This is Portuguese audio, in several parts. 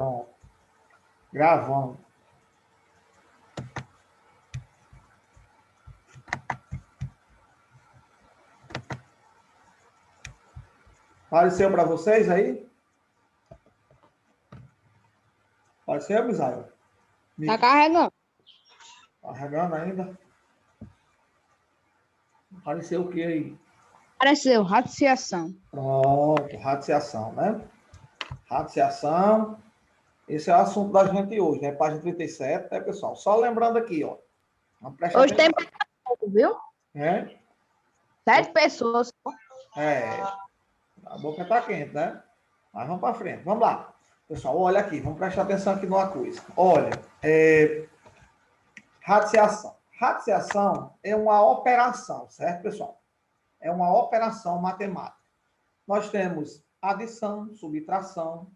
Pronto. Gravando. Apareceu para vocês aí? Apareceu, Misael? Tá carregando. Carregando ainda? Apareceu o que aí? Apareceu, radiação. Pronto, radiação, né? Radiação. Esse é o assunto da gente hoje, né? Página 37, né, pessoal? Só lembrando aqui, ó. Vamos prestar Hoje tem atenção. pouco, viu? É? 7 pessoas. É. A boca tá quente, né? Mas vamos para frente. Vamos lá. Pessoal, olha aqui. Vamos prestar atenção aqui numa coisa. Olha, radiação. Radiação é uma operação, certo, pessoal? É uma operação matemática. Nós temos adição, subtração,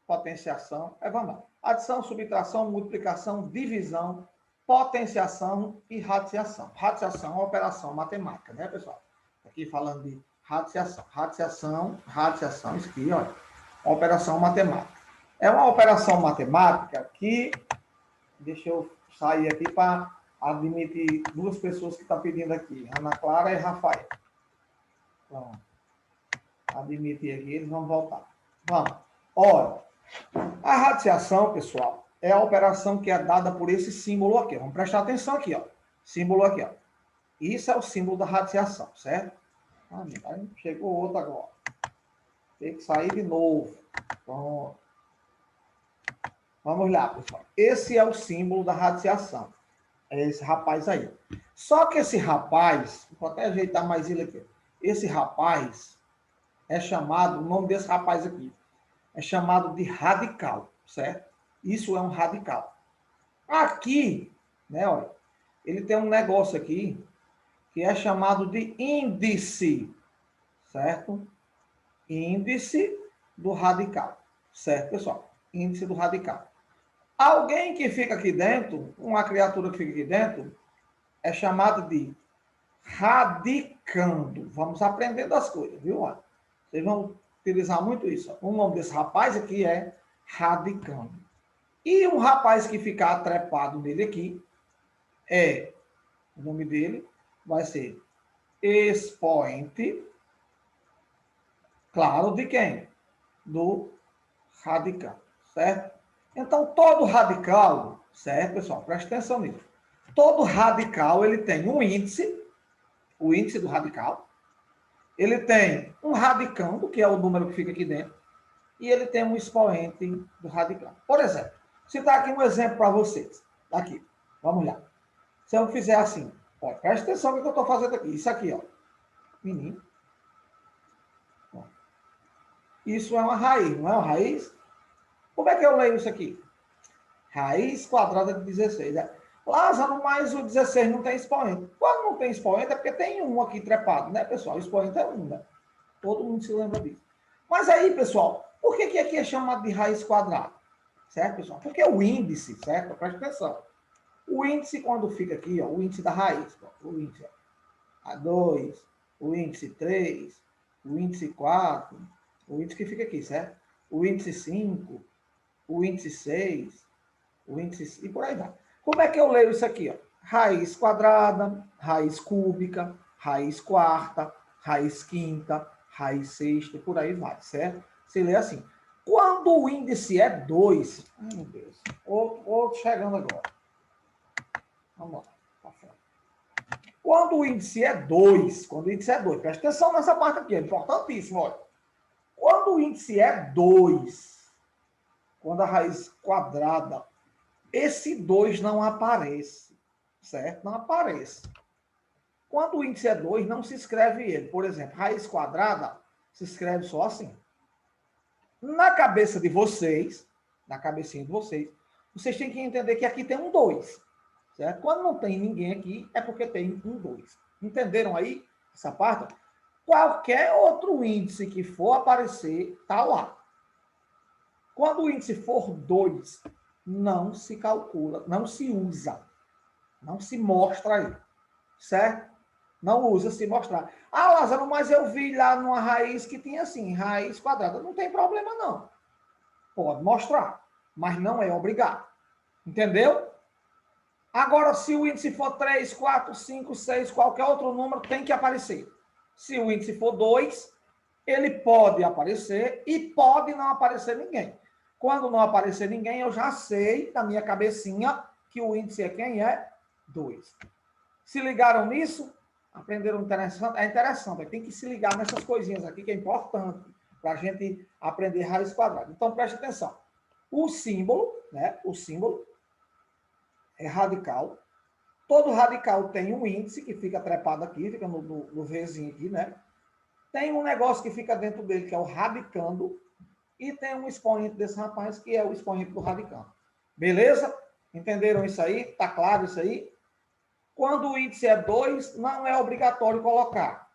potenciação. Vamos lá. Adição, subtração, multiplicação, divisão, potenciação e radiação. Radiação é uma operação matemática, né, pessoal? Aqui falando de radiação. Radiação, isso aqui, olha. Uma operação matemática. É uma operação matemática que... Deixa eu sair aqui para admitir duas pessoas que estão pedindo aqui. Ana Clara e Rafael. Pronto. Admitir aqui, eles vão voltar. Vamos. Olha, a radiação, pessoal, é a operação que é dada por esse símbolo aqui. Vamos prestar atenção aqui, ó. Símbolo aqui, ó. Isso é o símbolo da radiação, certo? Chegou outro agora. Tem que sair de novo. Pronto. Vamos lá, pessoal. Esse é o símbolo da radiação. É esse rapaz aí. Só que esse rapaz, vou até ajeitar mais ele aqui. Esse rapaz é chamado, o nome desse rapaz aqui, é chamado de radical, certo? Isso é um radical. Aqui, né, olha, ele tem um negócio aqui que é chamado de índice, certo? Índice do radical, certo, pessoal? Índice do radical. Alguém que fica aqui dentro, uma criatura que fica aqui dentro, é chamado de radicando. Vamos aprendendo as coisas, viu? Vocês vão utilizar muito isso. O nome desse rapaz aqui é radicando. E um rapaz que ficar trepado nele aqui, o nome dele vai ser expoente, claro, de quem? Do radical, certo? Então, todo radical, certo, pessoal? Presta atenção nisso. Todo radical, ele tem um índice, o índice do radical. Ele tem um radicando, que é o número que fica aqui dentro. E ele tem um expoente do radical. Por exemplo, citar aqui um exemplo para vocês. Aqui, vamos lá. Se eu fizer assim, ó, presta atenção no que eu estou fazendo aqui. Isso aqui, ó. Menino. Isso é uma raiz, não é uma raiz? Como é que eu leio isso aqui? Raiz quadrada de 16. Lázaro, mas o 16 não tem expoente. Quando não tem expoente é porque tem um aqui trepado, né, pessoal? O expoente é 1, né? Todo mundo se lembra disso. Mas aí, pessoal, por que aqui é chamado de raiz quadrada? Certo, pessoal? Porque o índice, certo? Presta atenção. O índice, quando fica aqui, ó, o índice da raiz, ó, o índice A2, o índice 3, o índice 4, o índice que fica aqui, certo? O índice 5, o índice 6, o índice... E por aí vai. Como é que eu leio isso aqui? Ó? Raiz quadrada, raiz cúbica, raiz quarta, raiz quinta, raiz sexta, e por aí vai, certo? Você lê assim. Quando o índice é 2... Ai, meu Deus. Outro chegando agora. Vamos lá. Quando o índice é 2, presta atenção nessa parte aqui, é importantíssimo, olha. Quando o índice é 2, quando a raiz quadrada, esse 2 não aparece, certo? Não aparece. Quando o índice é 2, não se escreve ele. Por exemplo, raiz quadrada se escreve só assim. Na cabeça de vocês, na cabecinha de vocês, vocês têm que entender que aqui tem um 2. Certo? Quando não tem ninguém aqui, é porque tem um 2. Entenderam aí essa parte? Qualquer outro índice que for aparecer, está lá. Quando o índice for 2, não se calcula, não se usa, não se mostra aí, certo? Não usa se mostrar. Ah, Lázaro, mas eu vi lá numa raiz que tinha assim, raiz quadrada. Não tem problema, não. Pode mostrar. mas não é obrigado. Entendeu? Agora, se o índice for 3, 4, 5, 6, qualquer outro número, tem que aparecer. Se o índice for 2, ele pode aparecer e pode não aparecer ninguém. Quando não aparecer ninguém, eu já sei, na minha cabecinha, que o índice é quem é? 2. Se ligaram nisso? Aprenderam interessante? É interessante, tem que se ligar nessas coisinhas aqui, que é importante para a gente aprender raiz quadrada. Então, preste atenção. O símbolo, né? O símbolo é radical. Todo radical tem um índice que fica trepado aqui, fica no Vzinho aqui, né? Tem um negócio que fica dentro dele, que é o radicando, e tem um expoente desse rapaz, que é o expoente do radicando. Beleza? Entenderam isso aí? Tá claro isso aí? Quando o índice é 2, não é obrigatório colocar.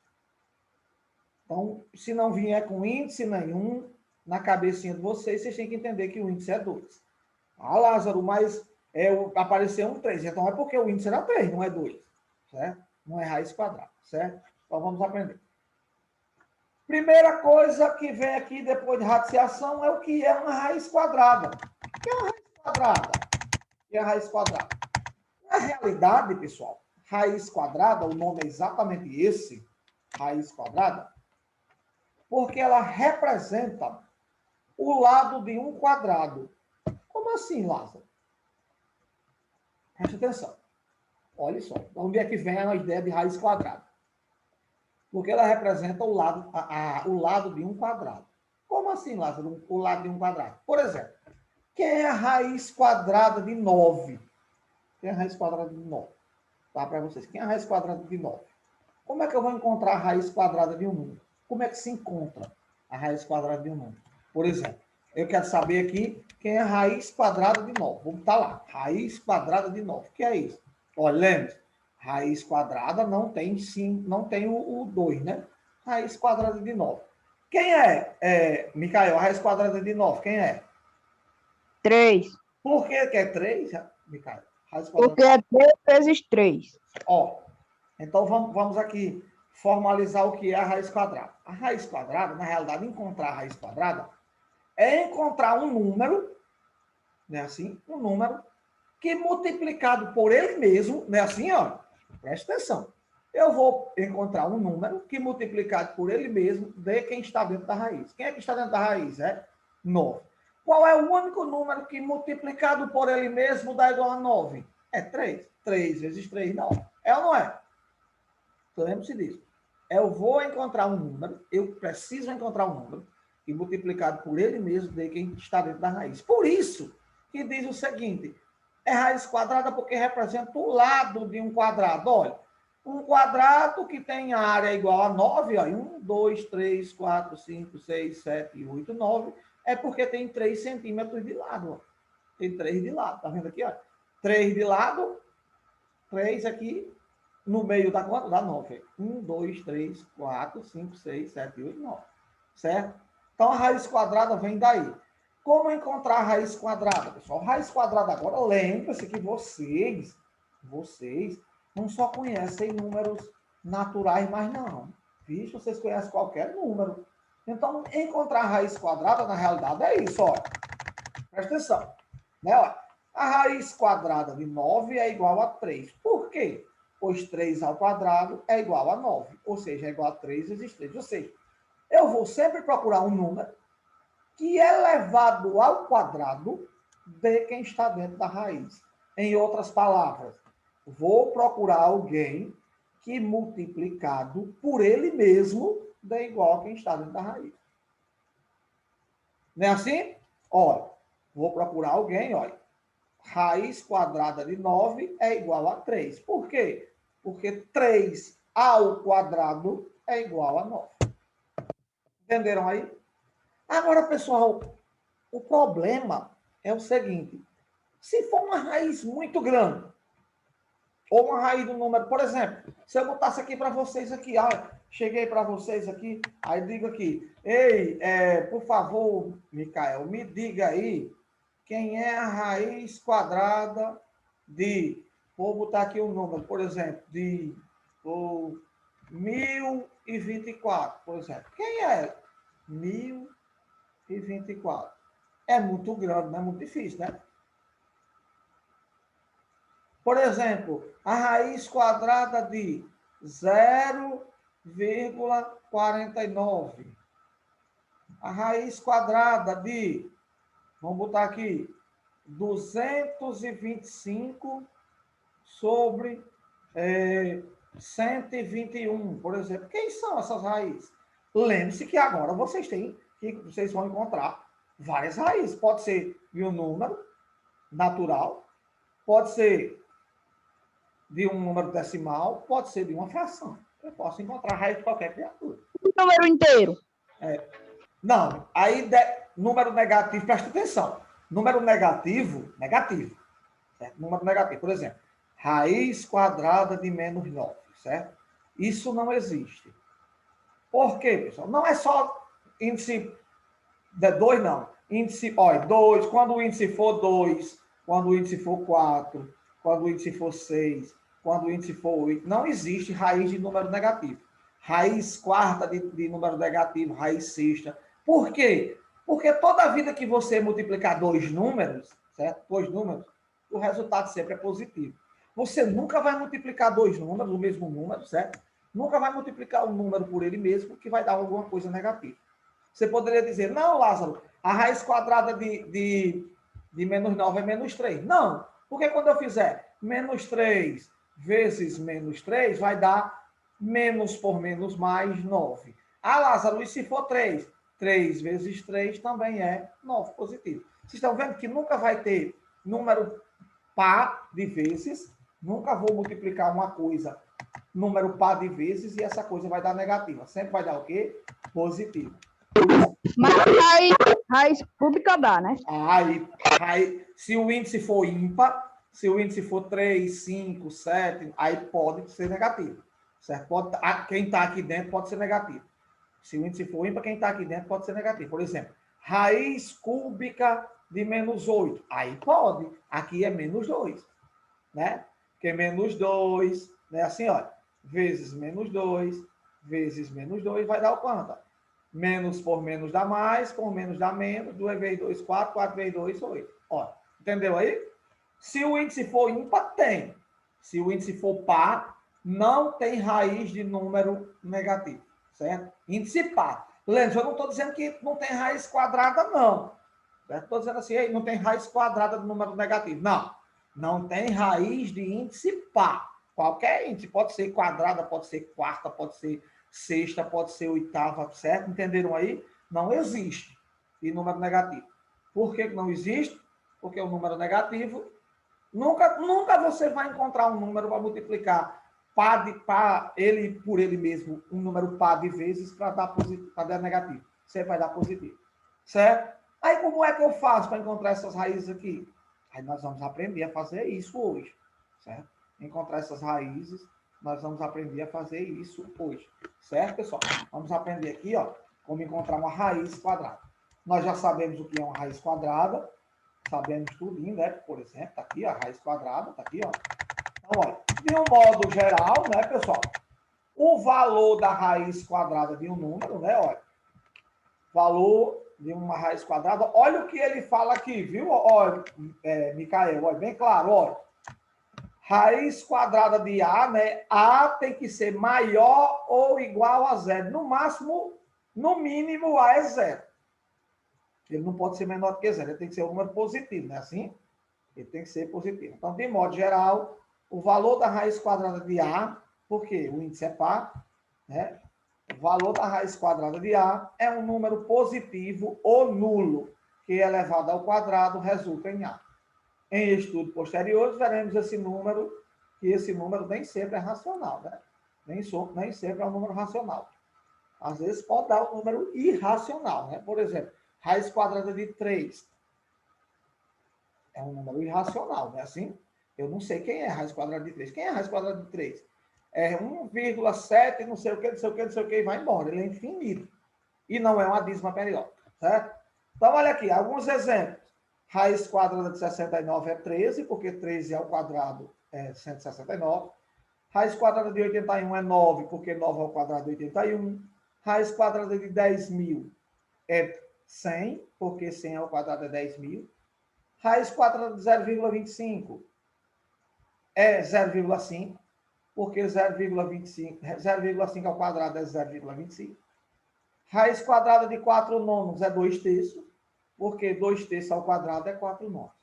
Então, se não vier com índice nenhum, na cabecinha de vocês, vocês têm que entender que o índice é 2. Ah, Lázaro, mas apareceu um 3. Então, é porque o índice era 3, não é 2. Certo? Não é raiz quadrada, certo? Então, vamos aprender. Primeira coisa que vem aqui depois de radiciação é o que é uma raiz quadrada. O que é uma raiz quadrada? O que é a raiz quadrada? Na realidade, pessoal, raiz quadrada, o nome é exatamente esse, raiz quadrada, porque ela representa o lado de um quadrado. Como assim, Lázaro? Preste atenção. Olha só, onde é que vem a ideia de raiz quadrada? Porque ela representa o lado de um quadrado. Como assim, Lázaro, o lado de um quadrado? Por exemplo, quem é a raiz quadrada de 9? Quem é a raiz quadrada de 9? Tá para vocês. Quem é a raiz quadrada de 9? Como é que eu vou encontrar a raiz quadrada de um número? Como é que se encontra a raiz quadrada de um número? Por exemplo, eu quero saber aqui quem é a raiz quadrada de 9. Vamos estar lá. Raiz quadrada de 9. O que é isso? Olha, lembre-se, raiz quadrada não tem sim, não tem o 2, né? Raiz quadrada de 9. Quem é, Micael, a raiz quadrada de 9? Quem é? 3. Por que é 3, Micael? Porque é 3 vezes 3. Ó, então vamos aqui formalizar o que é a raiz quadrada. A raiz quadrada, na realidade, encontrar a raiz quadrada é encontrar um número, né, assim, um número que multiplicado por ele mesmo, né, assim, ó, presta atenção. Eu vou encontrar um número que multiplicado por ele mesmo dê quem está dentro da raiz. Quem é que está dentro da raiz? É 9. Qual é o único número que multiplicado por ele mesmo dá igual a 9? É 3. 3 vezes 3, 9. É ou não é? Lembre-se disso. Eu vou encontrar um número, eu preciso encontrar um número, e multiplicado por ele mesmo, de quem está dentro da raiz. Por isso que diz o seguinte, é raiz quadrada porque representa o lado de um quadrado. Olha, um quadrado que tem área igual a 9, ó, 1, 2, 3, 4, 5, 6, 7, 8, 9, é porque tem 3 centímetros de lado. Ó. Tem 3 de lado, tá vendo aqui? Ó? 3 de lado, 3 aqui, no meio da quanto? Da 9. 1, 2, 3, 4, 5, 6, 7, 8, 9. Certo? Então, a raiz quadrada vem daí. Como encontrar a raiz quadrada, pessoal? Raiz quadrada agora, lembre-se que vocês não só conhecem números naturais, mas não. Vixe, vocês conhecem qualquer número. Então, encontrar a raiz quadrada, na realidade, é isso, ó. Presta atenção. Né? Ó, a raiz quadrada de 9 é igual a 3. Por quê? Pois 3 ao quadrado é igual a 9. Ou seja, é igual a 3 vezes 3. Ou seja, eu vou sempre procurar um número que é elevado ao quadrado de quem está dentro da raiz. Em outras palavras, vou procurar alguém que multiplicado por ele mesmo dê igual a quem está dentro da raiz. Não é assim? Olha, vou procurar alguém, olha. Raiz quadrada de 9 é igual a 3. Por quê? Porque 3 ao quadrado é igual a 9. Entenderam aí? Agora, pessoal, o problema é o seguinte. Se for uma raiz muito grande, ou uma raiz do número, por exemplo, se eu botasse aqui para vocês aqui, cheguei para vocês aqui, aí digo aqui, ei, por favor, Micael, me diga aí quem é a raiz quadrada de, vou botar aqui um número, por exemplo, de 1024, por exemplo. Quem é 1024? é muito grande, não é muito difícil, né? Por exemplo, a raiz quadrada de 0,49. A raiz quadrada de, vamos botar aqui, 225 sobre 121, por exemplo. Quem são essas raízes? Lembre-se que agora vocês vão encontrar várias raízes. Pode ser de um número natural, pode ser de um número decimal, pode ser de uma fração. Eu posso encontrar a raiz de qualquer criatura. O número inteiro. Não, aí número negativo, presta atenção. Número negativo, certo? Número negativo, por exemplo, raiz quadrada de menos 9, certo? Isso não existe. Por quê, pessoal? Não é só índice de 2, não. Índice, olha, 2, quando o índice for 2, quando o índice for 4, quando o índice for 6, quando o índice for 8, não existe raiz de número negativo. Raiz quarta de número negativo, raiz sexta. Por quê? Porque toda vida que você multiplicar dois números, certo? Dois números, o resultado sempre é positivo. Você nunca vai multiplicar dois números, o mesmo número, certo? Nunca vai multiplicar um número por ele mesmo, que vai dar alguma coisa negativa. Você poderia dizer, não, Lázaro, a raiz quadrada de menos 9 é menos 3. Não, porque quando eu fizer menos 3 vezes menos 3, vai dar menos por menos mais 9. Ah, Lázaro, e se for 3? 3 vezes 3 também é 9 positivo. Vocês estão vendo que nunca vai ter número par de vezes, nunca vou multiplicar uma coisa número par de vezes e essa coisa vai dar negativa. Sempre vai dar o quê? Positivo. Mas raiz cúbica dá, né? Aí, se o índice for ímpar, se o índice for 3, 5, 7, aí pode ser negativo. Certo? Quem está aqui dentro pode ser negativo. Se o índice for ímpar, quem está aqui dentro pode ser negativo. Por exemplo, raiz cúbica de menos 8. Aí pode. Aqui é menos 2. Né? Porque menos 2, né? Assim, olha, vezes menos 2, vezes menos 2, vai dar o quanto? Menos por menos dá mais, por menos dá menos, 2 vezes 2, 4, 4 vezes 2, 8. Ó, entendeu aí? Se o índice for ímpar, tem. Se o índice for par, não tem raiz de número negativo, certo? Índice par. Lembre-se, eu não estou dizendo que não tem raiz quadrada, não. Estou dizendo assim, não tem raiz quadrada de número negativo. Não. Não tem raiz de índice par. Qualquer índice, pode ser quadrada, pode ser quarta, pode ser sexta, pode ser oitava, certo? Entenderam aí? Não existe de número negativo. Por que não existe? Porque o número negativo, nunca você vai encontrar um número para multiplicar ele por ele mesmo, um número par de vezes para dar negativo. Você vai dar positivo. Certo? Aí como é que eu faço para encontrar essas raízes aqui? Aí nós vamos aprender a fazer isso hoje, certo? Encontrar essas raízes, nós vamos aprender a fazer isso hoje, certo, pessoal? Vamos aprender aqui, ó, como encontrar uma raiz quadrada. Nós já sabemos o que é uma raiz quadrada, sabemos tudo, né? Por exemplo, tá aqui a raiz quadrada, tá aqui, ó. Então, olha, de um modo geral, né, pessoal? O valor da raiz quadrada de um número, né, olha, valor de uma raiz quadrada. Olha o que ele fala aqui, viu? Olha, Micael, olha, bem claro, olha. Raiz quadrada de A, né? A tem que ser maior ou igual a zero. No máximo, no mínimo, A é zero. Ele não pode ser menor do que zero. Ele tem que ser um número positivo, não é assim? Ele tem que ser positivo. Então, de modo geral, o valor da raiz quadrada de A, porque o índice é par, né? O valor da raiz quadrada de A é um número positivo ou nulo, que elevado ao quadrado resulta em A. Em estudos posteriores, veremos esse número, que esse número nem sempre é racional, né? Nem sempre é um número racional. Às vezes pode dar um número irracional, né? Por exemplo, raiz quadrada de 3 é um número irracional, não é assim? Eu não sei quem é raiz quadrada de 3. Quem é raiz quadrada de 3? É 1,7, não sei o que, não sei o que, não sei o que, e vai embora. Ele é infinito. E não é uma dízima periódica, certo? Então, olha aqui, alguns exemplos. Raiz quadrada de 69 é 13, porque 13 ao quadrado é 169. Raiz quadrada de 81 é 9, porque 9 ao quadrado é 81. Raiz quadrada de 10.000 é 100, porque 100 ao quadrado é 10.000. Raiz quadrada de 0,25 é 0,5, porque 0,5 ao quadrado é 0,25. Raiz quadrada de 4 nonos é 2 terços, porque 2 terços ao quadrado é 4 nonos.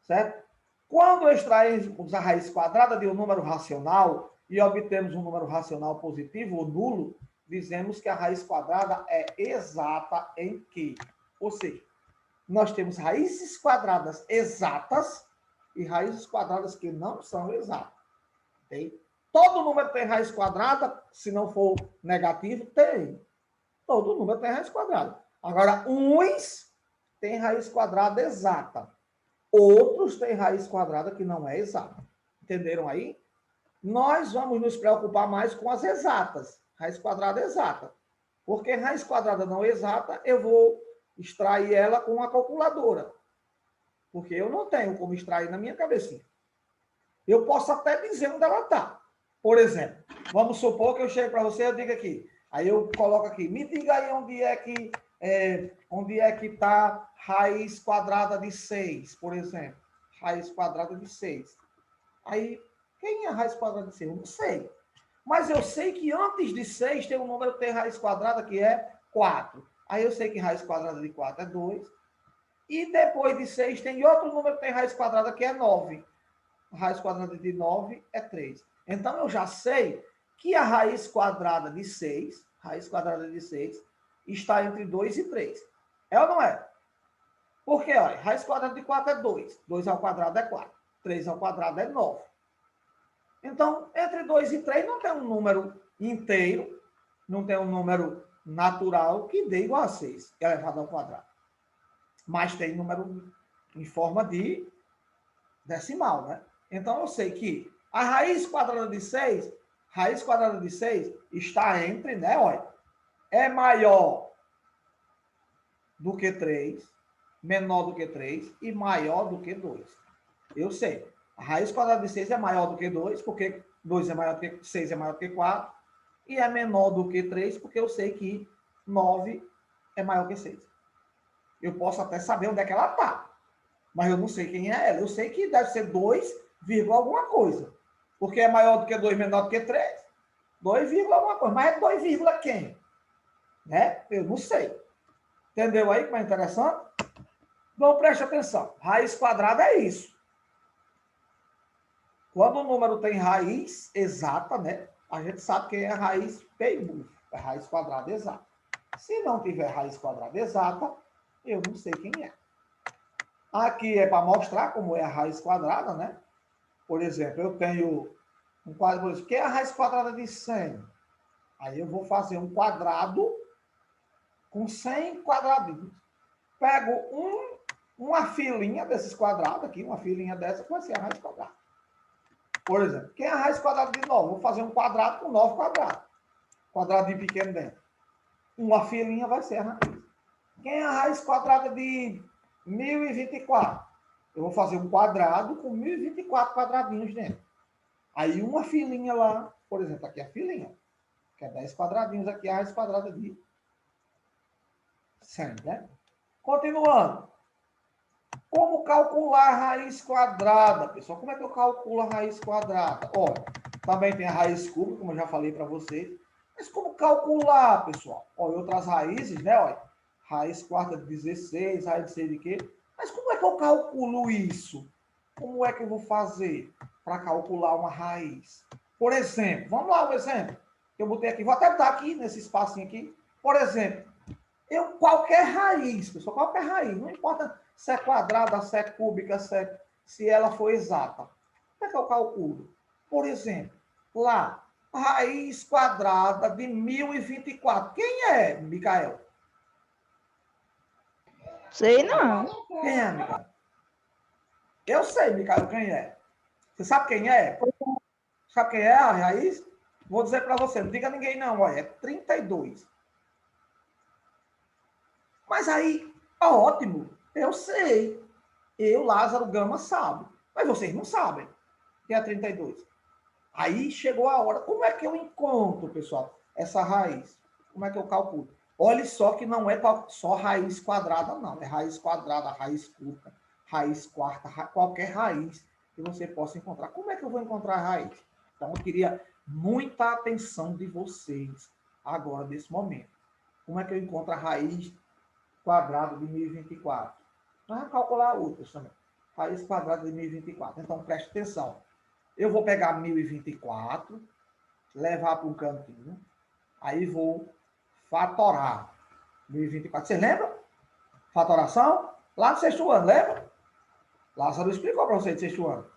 Certo? Quando extraímos a raiz quadrada de um número racional e obtemos um número racional positivo ou nulo, dizemos que a raiz quadrada é exata em que? Ou seja, nós temos raízes quadradas exatas e raízes quadradas que não são exatas. Okay? Todo número tem raiz quadrada, se não for negativo, tem. Todo número tem raiz quadrada. Agora, uns têm raiz quadrada exata. Outros têm raiz quadrada que não é exata. Entenderam aí? Nós vamos nos preocupar mais com as exatas. Raiz quadrada exata. Porque raiz quadrada não exata, eu vou extrair ela com uma calculadora. Porque eu não tenho como extrair na minha cabecinha. Eu posso até dizer onde ela está. Por exemplo, vamos supor que eu chego para você e eu digo aqui. Aí eu coloco aqui, me diga aí onde é que está raiz quadrada de 6, por exemplo. Raiz quadrada de 6. Aí, quem é a raiz quadrada de 6? Eu não sei. Mas eu sei que antes de 6 tem um número que tem raiz quadrada que é 4. Aí eu sei que raiz quadrada de 4 é 2. E depois de 6 tem outro número que tem raiz quadrada que é 9. A raiz quadrada de 9 é 3. Então eu já sei que a raiz quadrada de 6 está entre 2 e 3. É ou não é? Porque, olha, raiz quadrada de 4 é 2. 2 ao quadrado é 4. 3 ao quadrado é 9. Então, entre 2 e 3 não tem um número inteiro, não tem um número natural que dê igual a 6, elevado ao quadrado. Mas tem número em forma de decimal, né? Então, eu sei que a raiz quadrada de 6 está entre, né? Olha, é maior do que 3, menor do que 3 e maior do que 2. Eu sei. A raiz quadrada de 6 é maior do que 2, porque 2 é maior do que 6 é maior do que 4, e é menor do que 3, porque eu sei que 9 é maior que 6. Eu posso até saber onde é que ela está, mas eu não sei quem é ela. Eu sei que deve ser 2, alguma coisa, porque é maior do que 2, menor do que 3. 2, alguma coisa, mas é 2, quem? Né? Eu não sei. Entendeu aí como é interessante? Então, preste atenção. Raiz quadrada é isso. Quando o número tem raiz exata, né? A gente sabe que é a raiz P-buf, é raiz quadrada exata. Se não tiver raiz quadrada exata, eu não sei quem é. Aqui é para mostrar como é a raiz quadrada, né? Por exemplo, eu tenho um quadrado, que é a raiz quadrada de 100. Aí eu vou fazer um quadrado com 100 quadradinhos. Pego uma filinha desses quadrados aqui, uma filinha dessa, que vai ser a raiz quadrada. Por exemplo, quem é a raiz quadrada de 9? Vou fazer um quadrado com 9 quadrados. Quadradinho pequeno dentro. Uma filinha vai ser a raiz. Quem é a raiz quadrada de 1024? Eu vou fazer um quadrado com 1024 quadradinhos dentro. Aí uma filinha lá, por exemplo, aqui é a filinha, que é 10 quadradinhos, aqui é a raiz quadrada de 100, né? Continuando. Como calcular a raiz quadrada, pessoal? Como é que eu calculo a raiz quadrada? Olha, também tem a raiz cúbica, como eu já falei para vocês. Mas como calcular, pessoal? Olha, outras raízes, né? Olha, raiz quarta de 16, raiz de sei de quê. Mas como é que eu calculo isso? Como é que eu vou fazer para calcular uma raiz? Por exemplo, vamos lá um exemplo que eu botei aqui. Vou até botar aqui nesse espacinho aqui. Por exemplo, qualquer raiz, pessoal, qualquer raiz, não importa se é quadrada, se é cúbica, se ela for exata. Como é que eu calculo? Por exemplo, lá, raiz quadrada de 1024. Quem é, Micael? Sei não. Quem é, Micael? Eu sei, Micael, quem é. Você sabe quem é? Sabe quem é a raiz? Vou dizer para você, não diga a ninguém não, olha, é 32. Mas aí, ótimo, eu sei. Eu, Lázaro Gama, sabe. Mas vocês não sabem que é 32. Aí chegou a hora. Como é que eu encontro, pessoal, essa raiz? Como é que eu calculo? Olhe só que não é só raiz quadrada, não. É raiz quadrada, raiz curta, raiz quarta, qualquer raiz que você possa encontrar. Como é que eu vou encontrar a raiz? Então, eu queria muita atenção de vocês agora, nesse momento. Como é que eu encontro a raiz quadrada de 1024? Vamos calcular outras também. Raiz quadrada de 1024. Então, preste atenção. Eu vou pegar 1024, levar para um cantinho, aí vou fatorar 1024. Vocês lembram? Fatoração? Lá no sexto ano, lembra? Lázaro explicou para vocês no sexto ano.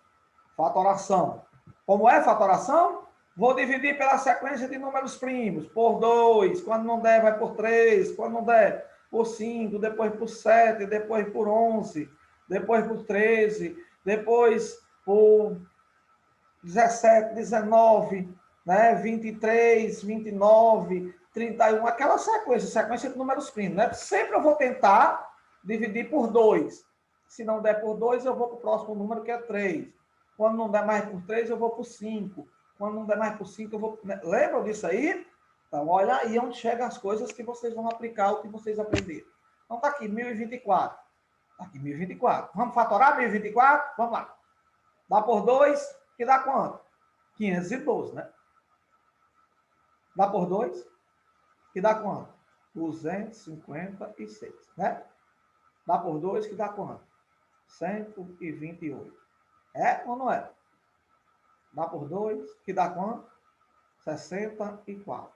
Fatoração. Como é fatoração? Vou dividir pela sequência de números primos, por 2, quando não der, vai por 3, quando não der, por 5, depois por 7, depois por 11, depois por 13, depois por 17, 19, né? 23, 29, 31, aquela sequência de números primos, né? Sempre eu vou tentar dividir por 2. Se não der por 2, eu vou para o próximo número, que é 3. Quando não der mais por 3, eu vou por 5. Quando não der mais por 5, eu vou... Lembram disso aí? Então, olha aí onde chegam as coisas que vocês vão aplicar, o que vocês aprenderam. Então, está aqui, 1024. Está aqui, 1024. Vamos fatorar 1024? Vamos lá. Dá por 2, que dá quanto? 512, né? Dá por 2, que dá quanto? 256, né? Dá por 2, que dá quanto? 128. É ou não é? Dá por 2, que dá quanto? 64.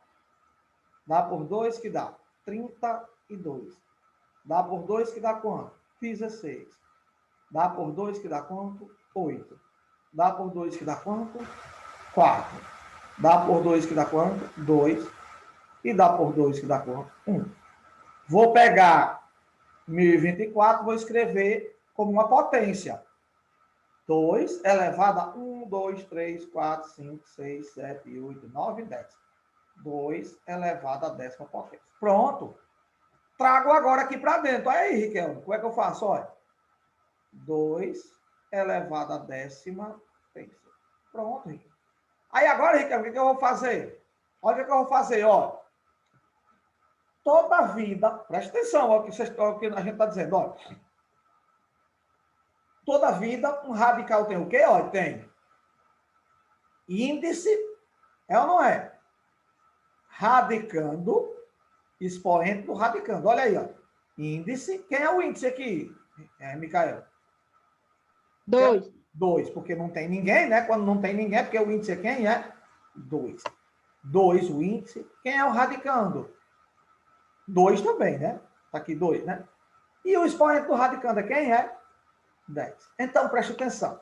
Dá por 2, que dá 32. Dá por 2, que dá quanto? 16. Dá por 2, que dá quanto? 8. Dá por 2, que dá quanto? 4. Dá por 2, que dá quanto? 2. E dá por 2, que dá quanto? 1. Vou pegar 1024, vou escrever como uma potência. 2 elevado a 1, 2, 3, 4, 5, 6, 7, 8, 9, 10. 2 elevado a 10ª potência. Pronto. Trago agora aqui para dentro. Olha aí, Riquelme, como é que eu faço? Olha. 2 elevado a 10ª potência. Pronto, Riquelme. Aí agora, Riquelme, o que eu vou fazer? Olha o que eu vou fazer, ó. Toda a vida, presta atenção ao que a gente está dizendo, ó. Toda vida, um radical tem o quê? Ó, tem índice, é ou não é? Radicando, expoente do radicando. Olha aí, ó. Índice. Quem é o índice aqui, Micael? 2. 2, porque não tem ninguém, né? Quando não tem ninguém, porque o índice é quem? É 2. 2 o índice. Quem é o radicando? 2 também, né? Tá aqui 2, né? E o expoente do radicando é quem? É 10. Então, preste atenção.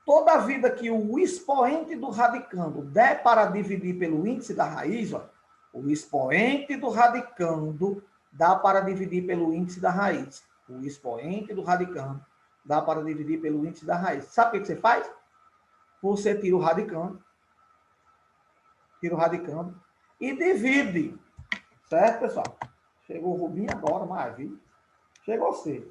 Toda vida que o expoente do radicando der para dividir pelo índice da raiz, ó, o expoente do radicando dá para dividir pelo índice da raiz. O expoente do radicando dá para dividir pelo índice da raiz. Sabe o que você faz? Você tira o radicando e divide. Certo, pessoal? Chegou o Rubinho agora, maravilha. Chegou você.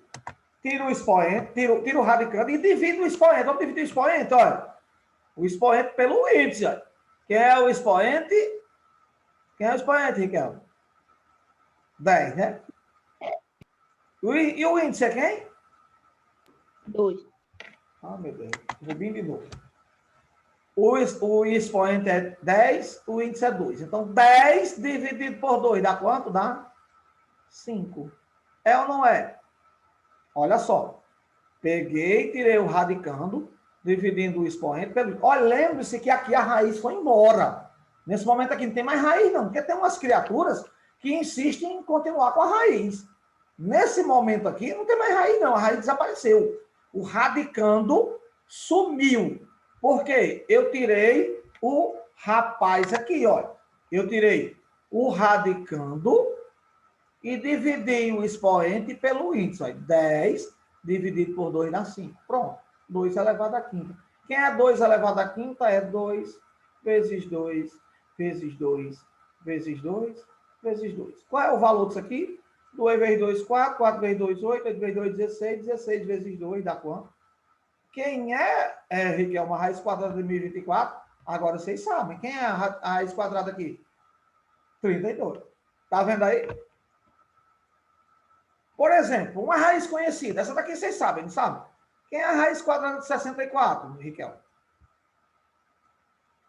Tira o expoente, tira o radicando e divide o expoente. Vamos dividir o expoente, olha. O expoente pelo índice, olha. Quem é o expoente? Quem é o expoente, Riquelme? 10, né? E o índice é quem? 2. Ah, meu Deus. Rubinho de novo. O expoente é 10, o índice é 2. Então, 10 dividido por 2 dá quanto? Dá 5. É ou não é? Olha só. Peguei, tirei o radicando, dividindo o expoente pelo... Olha, lembre-se que aqui a raiz foi embora. Nesse momento aqui não tem mais raiz, não. Porque tem umas criaturas que insistem em continuar com a raiz. Nesse momento aqui, não tem mais raiz, não. A raiz desapareceu. O radicando sumiu. Por quê? Eu tirei o rapaz aqui, olha. Eu tirei o radicando e dividi o expoente pelo índice. Olha. 10 dividido por 2 dá 5. Pronto. 2 elevado à quinta. Quem é 2 elevado à quinta? É 2 vezes 2, vezes 2, vezes 2, vezes 2. Qual é o valor disso aqui? 2 vezes 2, 4. 4 vezes 2, 8. 8 vezes 2, 16. 16 vezes 2 dá quanto? Quem é Riquelme, a raiz quadrada de 1024? Agora vocês sabem. Quem é a raiz quadrada aqui? 32. Tá vendo aí? Por exemplo, uma raiz conhecida. Essa daqui vocês sabem, não sabem? Quem é a raiz quadrada de 64, Riquel?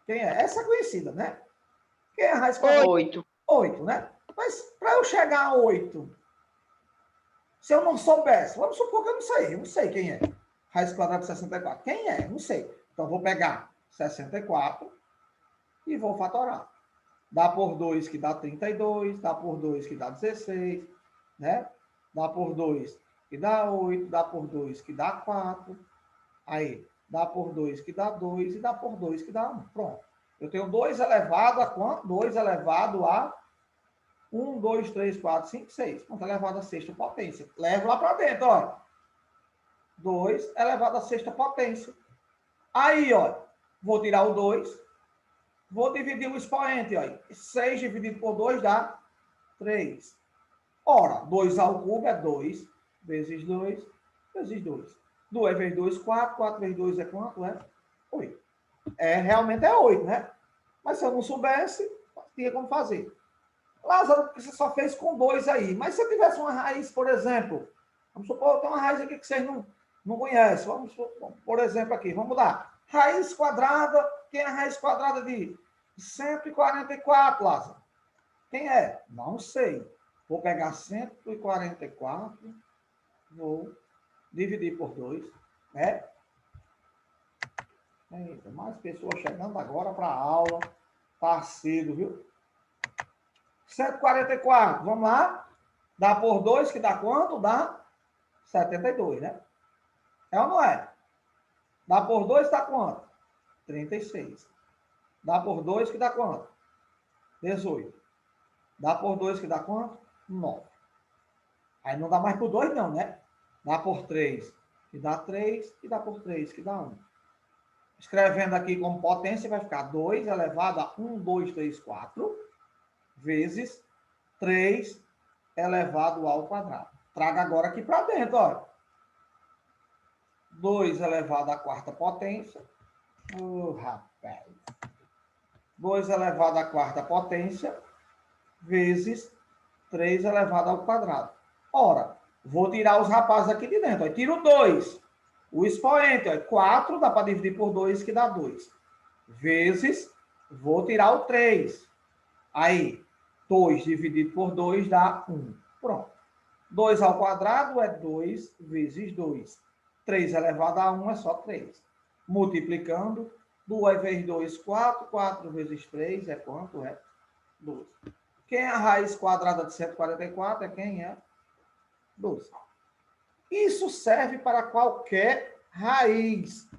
Quem é? Essa é conhecida, né? Quem é a raiz quadrada? 8. 8, né? Mas para eu chegar a 8, se eu não soubesse, vamos supor que eu não sei quem é. Raiz quadrada de 64. Quem é? Não sei. Então, vou pegar 64 e vou fatorar. Dá por 2 que dá 32, dá por 2 que dá 16, né? Dá por 2 que dá 8, dá por 2 que dá 4. Aí, dá por 2 que dá 2 e dá por 2 que dá 1. Pronto. Eu tenho 2 elevado a quanto? 2 elevado a 1, 2, 3, 4, 5, 6. Pronto, elevado a sexta potência. Levo lá para dentro, ó. 2 elevado a sexta potência. Aí, ó, vou tirar o 2, vou dividir o expoente, ó. 6 dividido por 2 dá 3. Ora, 2 ao cubo é 2 vezes 2 vezes 2. 2 vezes 2, 4. 4 vezes 2 é quanto? É 8. Realmente é 8, né? Mas se eu não soubesse, tinha como fazer. Lázaro, você só fez com 2 aí. Mas se eu tivesse uma raiz, por exemplo, vamos supor, tem uma raiz aqui que vocês não conhecem. Vamos, por exemplo, aqui, vamos lá. Raiz quadrada, quem é a raiz quadrada de 144, Lázaro? Quem é? Não sei. Vou pegar 144, vou dividir por 2, né? Eita, mais pessoas chegando agora para a aula. Tá cedo, viu? 144, vamos lá. Dá por 2, que dá quanto? Dá 72, né? É ou não é? Dá por 2, dá quanto? 36. Dá por 2, que dá quanto? 18. Dá por 2, que dá quanto? 9. Aí não dá mais por 2, não, né? Dá por 3, que dá 3, e dá por 3, que dá 1. Escrevendo aqui como potência, vai ficar 2 elevado a 1, 2, 3, 4, vezes 3 elevado ao quadrado. Traga agora aqui para dentro, olha. 2 elevado à quarta potência. Rapaz. 2 elevado à quarta potência, vezes 3 elevado ao quadrado. Ora, vou tirar os rapazes aqui de dentro. Ó. Tiro 2. O expoente, ó, 4 dá para dividir por 2, que dá 2. Vezes, vou tirar o 3. Aí, 2 dividido por 2 dá 1. Pronto. 2 ao quadrado é 2 vezes 2. 3 elevado a 1 é só 3. Multiplicando, 2 vezes 2, 4. 4 vezes 3 é quanto? É 12. Quem é a raiz quadrada de 144? É quem é? 12. Isso serve para qualquer raiz.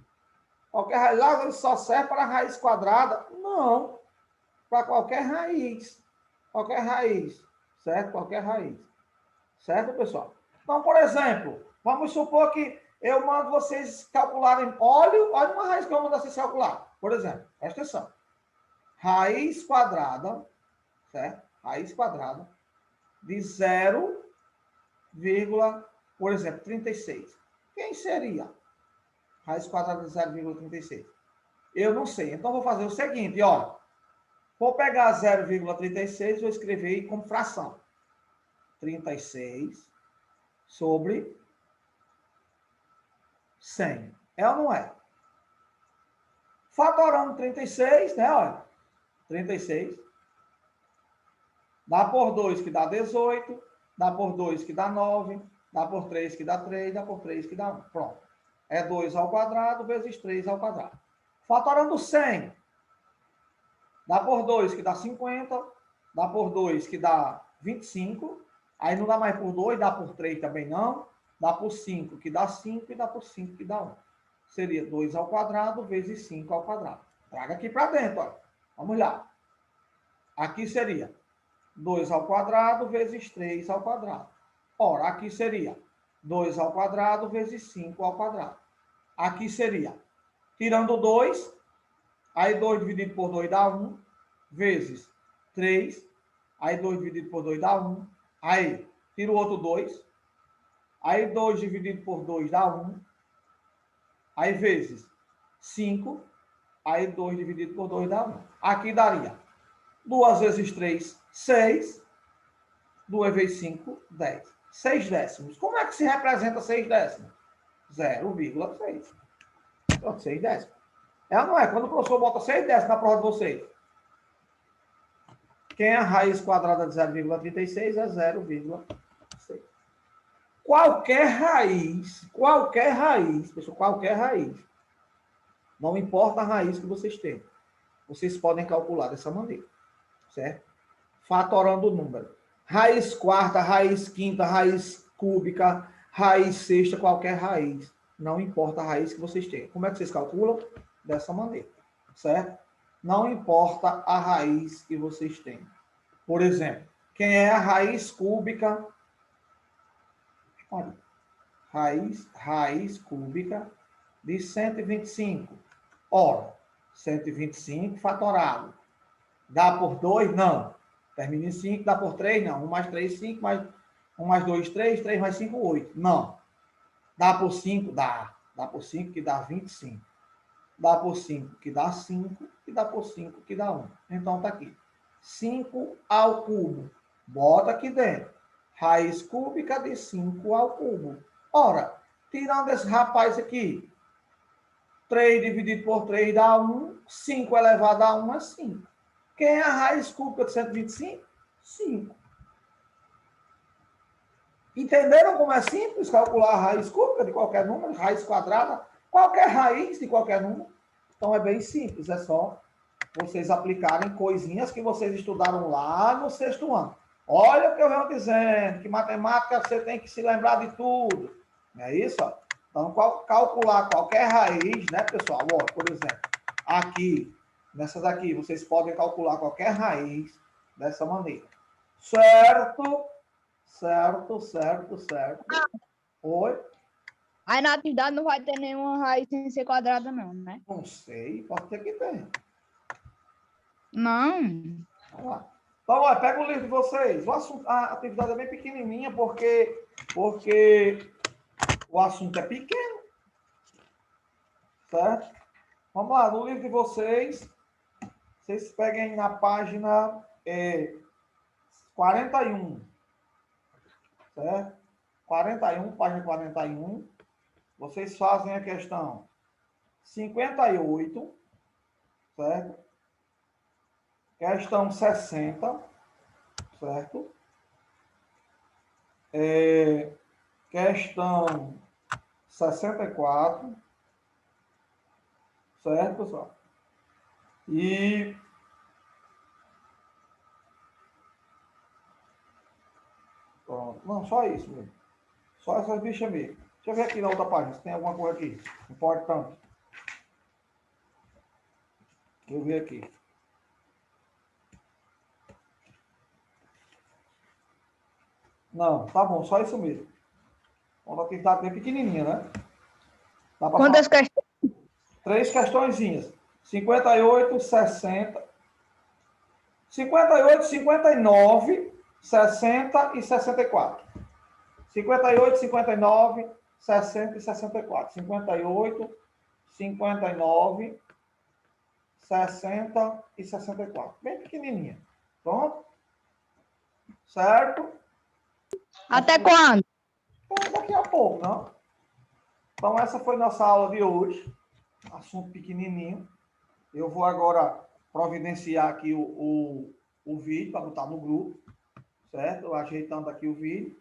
Qualquer raiz. Lázaro só serve para a raiz quadrada? Não. Para qualquer raiz. Qualquer raiz. Certo? Qualquer raiz. Certo, pessoal? Então, por exemplo, vamos supor que eu mando vocês calcularem. Olha uma raiz que eu mando vocês calcular. Por exemplo, presta atenção. Raiz quadrada, certo? Raiz quadrada de 0, por exemplo, 36. Quem seria? Raiz quadrada de 0,36. Eu não sei. Então, vou fazer o seguinte, ó. Vou pegar 0,36 e vou escrever aí como fração. 36 sobre 100. É ou não é? Fatorando 36, né? Olha. 36. Dá por 2 que dá 18. Dá por 2 que dá 9. Dá por 3 que dá 3. Dá por 3 que dá 1. Pronto. É 2 ao quadrado vezes 3 ao quadrado. Fatorando 100. Dá por 2 que dá 50. Dá por 2 que dá 25. Aí não dá mais por 2, dá por 3 também não. Dá por 5 que dá 5 e dá por 5 que dá 1. Seria 2 ao quadrado vezes 5 ao quadrado. Traga aqui para dentro, olha. Vamos lá. Aqui seria 2 ao quadrado vezes 3 ao quadrado. Ora, aqui seria 2 ao quadrado vezes 5 ao quadrado. Aqui seria, tirando 2, aí 2 dividido por 2 dá 1, vezes 3, aí 2 dividido por 2 dá 1, aí tira o outro 2, aí 2 dividido por 2 dá 1, aí vezes 5, aí 2 dividido por 2 dá 1. Aqui daria 2 vezes 3, 6, 2 vezes 5, 10. 6 décimos. Como é que se representa 6 décimos? 0,6. Pronto, 6 décimos. É ou não é? Quando o professor bota 6 décimos na prova de vocês, quem é a raiz quadrada de 0,36 é 0,6. Qualquer raiz, pessoal, qualquer raiz, não importa a raiz que vocês têm, vocês podem calcular dessa maneira, certo? Fatorando o número. Raiz quarta, raiz quinta, raiz cúbica, raiz sexta, qualquer raiz. Não importa a raiz que vocês têm. Como é que vocês calculam? Dessa maneira, certo? Não importa a raiz que vocês têm. Por exemplo, quem é a raiz cúbica? Olha, raiz cúbica de 125. Ora, 125 fatorado. Dá por 2? Não. Termina em 5, dá por 3? Não. 1 mais 3, 5, mais 1 mais 2, 3, 3 mais 5, 8. Não. Dá por 5? Dá. Dá por 5, que dá 25. Dá por 5, que dá 5, e dá por 5, que dá 1. Então, tá aqui. 5 ao cubo. Bota aqui dentro. Raiz cúbica de 5 ao cubo. Ora, tirando esse rapaz aqui, 3 dividido por 3 dá 1. 5 elevado a 1 é 5. Quem é a raiz cúbica de 125? 5. Entenderam como é simples calcular a raiz cúbica de qualquer número, raiz quadrada, qualquer raiz de qualquer número? Então é bem simples, é só vocês aplicarem coisinhas que vocês estudaram lá no 6º ano. Olha o que eu venho dizendo, que matemática você tem que se lembrar de tudo. Não é isso? Ó? Então, calcular qualquer raiz, né, pessoal? Ó, por exemplo, aqui, nessa daqui, vocês podem calcular qualquer raiz dessa maneira. Certo? Certo, certo, certo. Oi? Aí na atividade não vai ter nenhuma raiz sem ser quadrada, não, né? Não sei, pode ter que ter. Não. Vamos lá. Então, olha, pega o livro de vocês. O assunto, a atividade é bem pequenininha porque o assunto é pequeno. Certo? Vamos lá, no livro de vocês peguem na página 41. Certo? 41, página 41. Vocês fazem a questão 58, certo? Questão 60, certo? Questão 64, certo, pessoal? E pronto. Não, só isso mesmo. Só essas bichas mesmo. Deixa eu ver aqui na outra página, se tem alguma coisa aqui importante. Deixa eu ver aqui. Não, tá bom, só isso mesmo. Uma atividade bem pequenininha, né? Quantas questões? 3 questõezinhas. 58, 60. 58, 59, 60 e 64. 58, 59, 60 e 64. 58, 59, 60 e 64. Bem pequenininha. Pronto? Certo? Até quando? Então, daqui a pouco, não? Então, essa foi nossa aula de hoje. Assunto pequenininho. Eu vou agora providenciar aqui o vídeo para botar no grupo, certo? Ajeitando aqui o vídeo.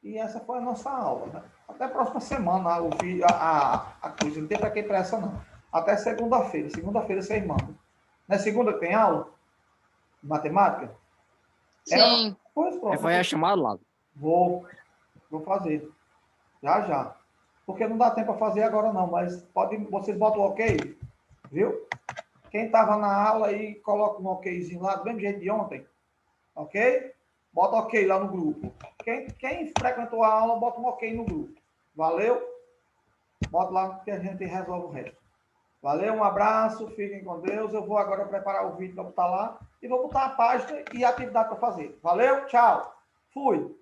E essa foi a nossa aula, né? Até a próxima semana, o vídeo, a coisa. Não tem para que pressa, não. Até segunda-feira. Segunda-feira vocês mandam. Na segunda tem aula? De matemática? Sim. Pois pronto. Vai a chamada lá. Vou fazer. Já. Porque não dá tempo para fazer agora, não. Mas vocês botam o ok, viu? Quem estava na aula aí, coloca um okzinho lá, do mesmo jeito de ontem. Ok? Bota ok lá no grupo. Quem frequentou a aula, bota um ok no grupo. Valeu? Bota lá que a gente resolve o resto. Valeu, um abraço, fiquem com Deus. Eu vou agora preparar o vídeo para botar lá e vou botar a página e a atividade para fazer. Valeu, tchau. Fui.